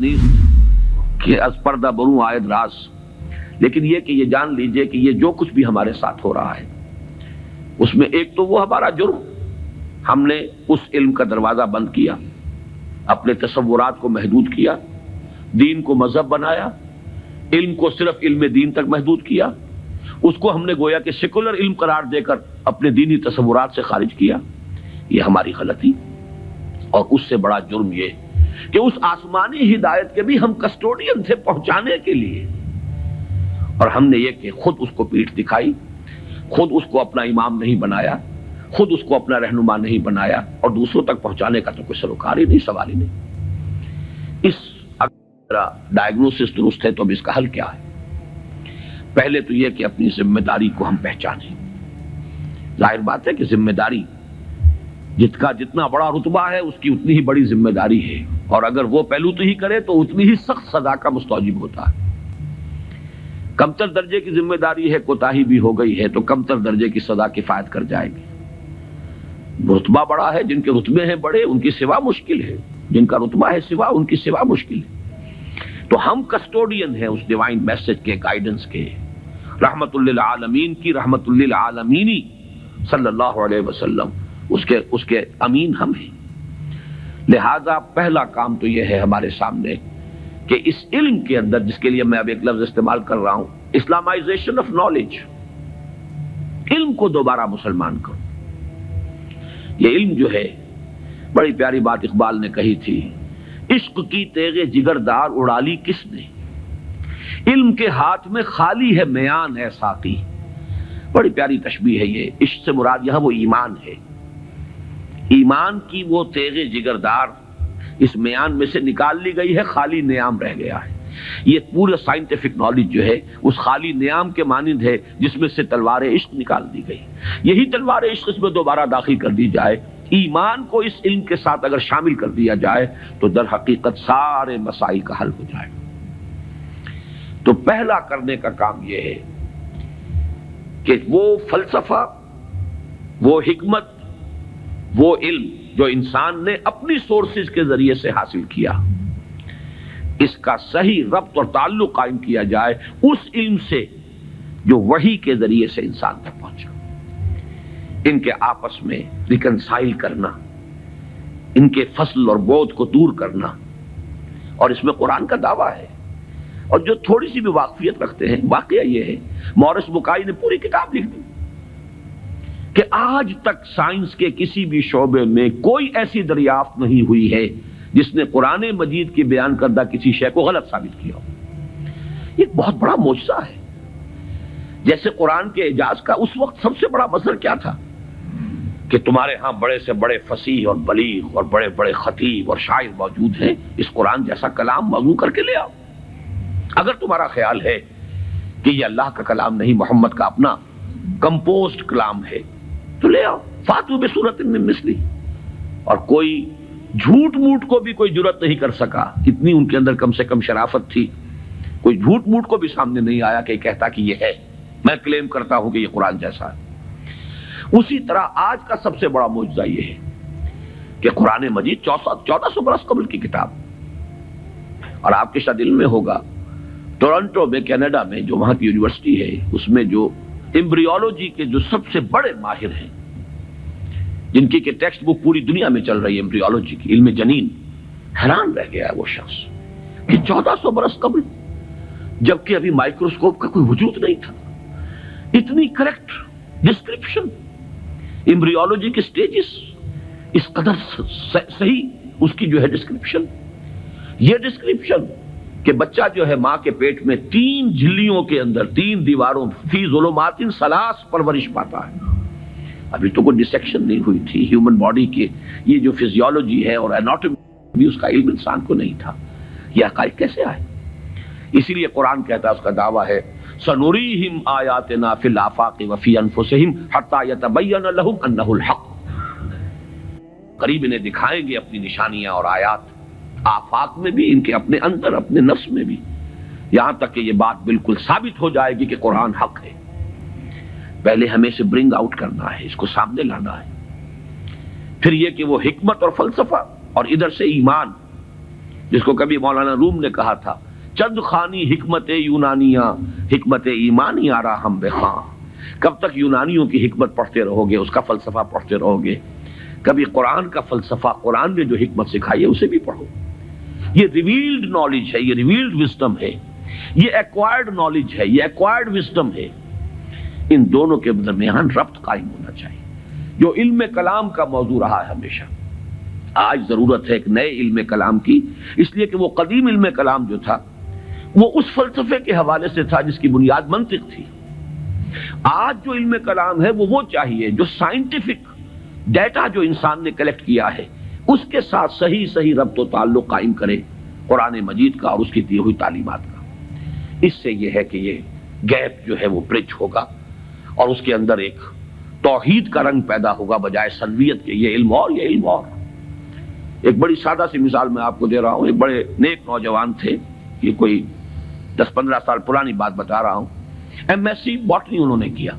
نیست کہ از پردہ بروں آید راز، لیکن یہ کہ یہ جان لیجئے کہ یہ جو کچھ بھی ہمارے ساتھ ہو رہا ہے اس میں ایک تو وہ ہمارا جرم، ہم نے اس علم کا دروازہ بند کیا، اپنے تصورات کو محدود کیا، دین کو مذہب بنایا، علم کو صرف علم دین تک محدود کیا، اس کو ہم نے گویا کہ سیکولر علم قرار دے کر اپنے دینی تصورات سے خارج کیا۔ یہ ہماری غلطی، اور اس سے بڑا جرم یہ کہ اس آسمانی ہدایت کے بھی ہم کسٹوڈین تھے پہنچانے کے لیے، اور ہم نے یہ کہ خود اس کو پیٹھ دکھائی، خود اس کو اپنا امام نہیں بنایا، خود اس کو اپنا رہنما نہیں بنایا، اور دوسروں تک پہنچانے کا تو کوئی سروکار ہی نہیں، سوال ہی نہیں۔ اس اگر ڈائگنوسس درست ہے تو اب اس کا حل کیا ہے؟ پہلے تو یہ کہ اپنی ذمہ داری کو ہم پہچانیں۔ ظاہر بات ہے کہ ذمہ داری جتنا بڑا رتبہ ہے اس کی اتنی ہی بڑی ذمہ داری ہے، اور اگر وہ پہلو تو ہی کرے تو اتنی ہی سخت سزا کا مستوجب ہوتا ہے۔ کمتر درجے کی ذمہ داری ہے، کوتاہی بھی ہو گئی ہے تو کمتر درجے کی سزا کفایت کر جائے گی۔ رتبہ بڑا ہے، جن کے رتبے ہیں بڑے ان کی سوا مشکل ہے، جن کا رتبہ ہے سوا ان کی سوا مشکل ہے۔ تو ہم کسٹوڈین ہیں اس ڈیوائن میسج کے، گائیڈنس کے، رحمت للعالمین کی رحمت للعالمینی صلی اللہ علیہ وسلم، اس کے امین ہم ہیں۔ لہذا پہلا کام تو یہ ہے ہمارے سامنے کہ اس علم کے اندر، جس کے لیے میں اب ایک لفظ استعمال کر رہا ہوں، اسلامائزیشن آف نالج، علم کو دوبارہ مسلمان کرو۔ یہ علم جو ہے، بڑی پیاری بات اقبال نے کہی تھی، عشق کی تیغ جگردار اڑا لی کس نے، علم کے ہاتھ میں خالی ہے میان ہے ساقی۔ بڑی پیاری تشبیہ ہے یہ۔ عشق سے مراد یہاں وہ ایمان ہے، ایمان کی وہ تیغ جگردار اس میان میں سے نکال لی گئی ہے، خالی نیام رہ گیا ہے۔ یہ پورا سائنٹیفک نالج جو ہے اس خالی نیام کے مانند ہے جس میں سے تلوار عشق نکال دی گئی۔ یہی تلوار عشق اس میں دوبارہ داخل کر دی جائے، ایمان کو اس علم کے ساتھ اگر شامل کر دیا جائے تو در حقیقت سارے مسائل کا حل ہو جائے گا۔ تو پہلا کرنے کا کام یہ ہے کہ وہ فلسفہ، وہ حکمت، وہ علم جو انسان نے اپنی سورسز کے ذریعے سے حاصل کیا، اس کا صحیح ربط اور تعلق قائم کیا جائے اس علم سے جو وحی کے ذریعے سے انسان تک پہنچا۔ ان کے آپس میں ریکنسائل کرنا، ان کے فصل اور بود کو دور کرنا، اور اس میں قرآن کا دعویٰ ہے۔ اور جو تھوڑی سی بھی واقفیت رکھتے ہیں، واقعہ یہ ہے مورس بکائی نے پوری کتاب لکھ دی کہ آج تک سائنس کے کسی بھی شعبے میں کوئی ایسی دریافت نہیں ہوئی ہے جس نے قرآن مجید کی بیان کردہ کسی شے کو غلط ثابت کیا ہو۔ یہ ایک بہت بڑا معجزہ ہے۔ جیسے قرآن کے اعجاز کا اس وقت سب سے بڑا مظہر کیا تھا کہ تمہارے ہاں بڑے سے بڑے فصیح اور بلیغ اور بڑے بڑے خطیب اور شاعر موجود ہیں، اس قرآن جیسا کلام موضوع کر کے لے آؤ۔ اگر تمہارا خیال ہے کہ یہ اللہ کا کلام نہیں، محمد کا اپنا کمپوزڈ کلام ہے، تو لے آؤ، فاتو بسورۃ من مثلہ۔ اور کوئی جھوٹ موٹ کو بھی کوئی جرت نہیں کر سکا، اتنی ان کے اندر کم سے کم شرافت تھی، کوئی جھوٹ موٹ کو بھی سامنے نہیں آیا کہ کہتا کہ یہ ہے، میں کلیم کرتا ہوں کہ یہ قرآن جیسا ہے۔ اسی طرح آج کا سب سے بڑا معجزہ یہ ہے کہ قرآن مجید 1400 برس قبل کی کتاب، اور آپ کے شاید علم میں ہوگا ٹورنٹو میں، کینیڈا میں، جو وہاں کی یونیورسٹی ہے، اس میں جو ایمبریولوجی کے جو سب سے بڑے ماہر ہیں، جن کی کہ ٹیکسٹ بک پوری دنیا میں چل رہی ہے ایمبریولوجی کی، علم جنین، حیران رہ گیا ہے وہ شخص کہ 1400 برس قبل، جبکہ ابھی مائکروسکوپ کا کوئی وجود نہیں تھا، اتنی کریکٹ ڈسکرپشن ایمبریولوجی کے سٹیجز، اس قدر صحیح اس کی جو ہے ڈسکرپشن، یہ ڈسکرپشن کہ بچہ جو ہے ماں کے پیٹ میں 3 جھلیوں کے اندر 3 دیواروں فی ظلمات ثلاث پرورش پاتا ہے۔ ابھی تو کوئی ڈسیکشن نہیں ہوئی تھی ہیومن باڈی کے، یہ جو فزیولوجی ہے اور اناٹومی بھی اس کا علم انسان کو نہیں تھا۔ یہ حقائق کیسے آئے؟ اسی لیے قرآن کہتا ہے، اس کا دعویٰ ہے سنوریہم آیاتنا فی الآفاق وفی انفسہم حتی یتبین لہم انہ الحق، قریب انہیں دکھائیں گے اپنی نشانیاں اور آیات، آفاق میں بھی، ان کے اپنے اندر، اپنے نفس میں بھی، یہاں تک کہ یہ بات بالکل ثابت ہو جائے گی کہ قرآن حق ہے۔ پہلے ہمیں اسے برنگ آؤٹ کرنا ہے، اس کو سامنے لانا ہے۔ پھر یہ کہ وہ حکمت اور فلسفہ، اور ادھر سے ایمان، جس کو کبھی مولانا روم نے کہا تھا چند خانی حکمت یونانیاں حکمت ایمانی آرا ہم بے خاں. کب تک یونانیوں کی حکمت پڑھتے رہو گے، اس کا فلسفہ پڑھتے رہو گے؟ کبھی قرآن کا فلسفہ، قرآن نے جو حکمت سکھائی ہے اسے بھی پڑھو. یہ ریویلڈ نالج ہے، یہ ریویلڈ وزڈم ہے، یہ ایکوائرڈ نالج ہے، یہ ایکوائرڈ وزڈم ہے. ان دونوں کے درمیان ربط قائم ہونا چاہیے، جو علم کلام کا موضوع رہا ہے ہمیشہ. آج ضرورت ہے ایک نئے علم کلام کی، اس لیے کہ وہ قدیم علم کلام جو تھا وہ اس فلسفے کے حوالے سے تھا جس کی بنیاد منطق تھی. آج جو علم کلام ہے وہ چاہیے جو سائنٹیفک ڈیٹا جو انسان نے کلیکٹ کیا ہے اس کے ساتھ صحیح ربط و تعلق قائم کرے قرآن مجید کا اور اس کی دی ہوئی تعلیمات کا. اس سے یہ ہے کہ یہ گیپ جو ہے وہ برج ہوگا اور اس کے اندر ایک توحید کا رنگ پیدا ہوگا بجائے سنویت کے، یہ علم اور یہ علم اور. ایک بڑی سادہ سی مثال میں آپ کو دے رہا ہوں. ایک بڑے نیک نوجوان تھے، یہ کوئی 10-15 سال پرانی بات بتا رہا ہوں. ایم ایس سی باٹنی انہوں نے کیا.